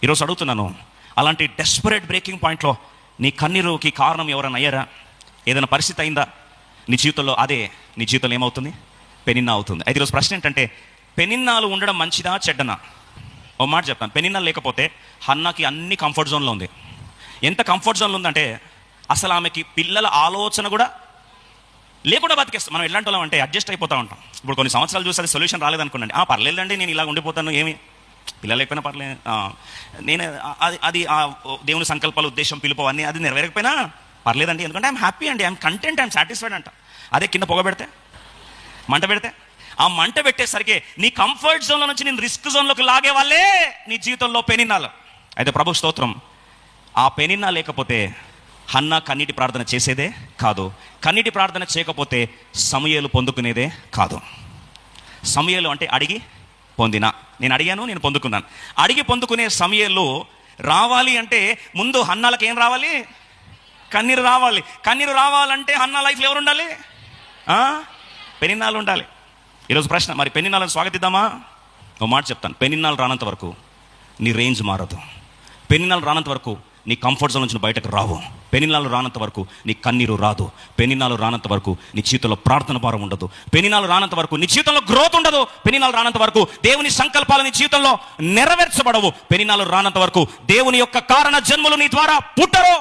ఈరోజు అడుగుతున్నాను, అలాంటి డెస్పరేట్ బ్రేకింగ్ పాయింట్లో నీ కన్నీరుకి కారణం ఎవరైనా అయ్యారా? ఏదైనా పరిస్థితి అయిందా నీ జీవితంలో? అదే నీ జీవితంలో ఏమవుతుంది? పెనిన్నా అవుతుంది. అయితే ఈరోజు ప్రశ్న ఏంటంటే, పెనిన్నాలు ఉండడం మంచిదా చెడ్డనా? ఓ మాట చెప్తాను, పెనిన్నా లేకపోతే హన్నాకి అన్ని కంఫర్ట్ జోన్లో ఉంది. ఎంత కంఫర్ట్ జోన్లో ఉందంటే అసలు ఆమెకి పిల్లల ఆలోచన కూడా లేకుండా బతికేస్తాం. మనం ఎలాంటి వాళ్ళం అంటే అడ్జస్ట్ అయిపోతూ ఉంటాం. ఇప్పుడు కొన్ని సంవత్సరాలు చూసి అది సొల్యూషన్ రాలేదనుకోండి, పర్లేదండి నేను ఇలా ఉండిపోతాను, ఏమి పిల్లలు లేకపోయినా పర్లేదు, నేను అది దేవుని సంకల్పాలు, ఉద్దేశం, పిలుపు అన్నీ అది నెరవేరకపోయినా పర్లేదండి, ఎందుకంటే ఐఎమ్ హ్యాపీ అండి, ఐఎమ్ కంటెంట్, ఐఎమ్ సాటిస్ఫైడ్ అంట. అదే కింద పొగ పెడితే, మంట పెడితే, ఆ మంట పెట్టేసరికి నీ కంఫర్ట్ జోన్లో నుంచి నేను రిస్క్ జోన్లోకి లాగే వాళ్ళే నీ జీవితంలో పెనిన్నాలు. అయితే ప్రభు స్తోత్రం, ఆ పెనిన్నా లేకపోతే హన్నా కన్నీటి ప్రార్థన చేసేదే కాదు. కన్నీటి ప్రార్థన చేయకపోతే సమూయేలు పొందుకునేదే కాదు. సమూయేలు అంటే అడిగి పొందిన, నేను అడిగాను, నేను పొందుకున్నాను. అడిగి పొందుకునే సమూయేలు రావాలి అంటే ముందు హన్నాలకు ఏం రావాలి? కన్నీరు రావాలి. కన్నీరు రావాలంటే హన్నా లైఫ్లో ఎవరు ఉండాలి? పెనిన్నాలు ఉండాలి. ఈరోజు ప్రశ్న, మరి పెనిన్నాలను స్వాగతిద్దామా? ఓ మాట చెప్తాను, పెనిన్నాలు రానంత వరకు నీ రేంజ్ మారదు. పెనిన్నాలు రానంత వరకు నీ కంఫర్ట్ జోన్ నుంచి బయటకు రావు. పెనిన్నాలు రానంత వరకు నీ కన్నీరు రాదు. పెనిన్నాలు రానంత వరకు నీ జీవితంలో ప్రార్థన భారం ఉండదు. పెనిన్నాలు రానంత వరకు నీ జీవితంలో గ్రోత్ ఉండదు. పెనిన్నాలు రానంత వరకు దేవుని సంకల్పాలు నీ జీవితంలో నెరవేర్చబడవు. పెనిన్నాలు రానంత వరకు దేవుని యొక్క కారణ జన్మలు నీ ద్వారా పుట్టరు,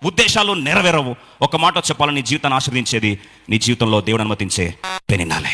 ఉద్దేశాలు నెరవేరవు. ఒక మాట చెప్పాలని నీ జీవితాన్ని ఆశీర్వదించేది నీ జీవితంలో దేవుడు అనుమతించే పెనిన్నాలే.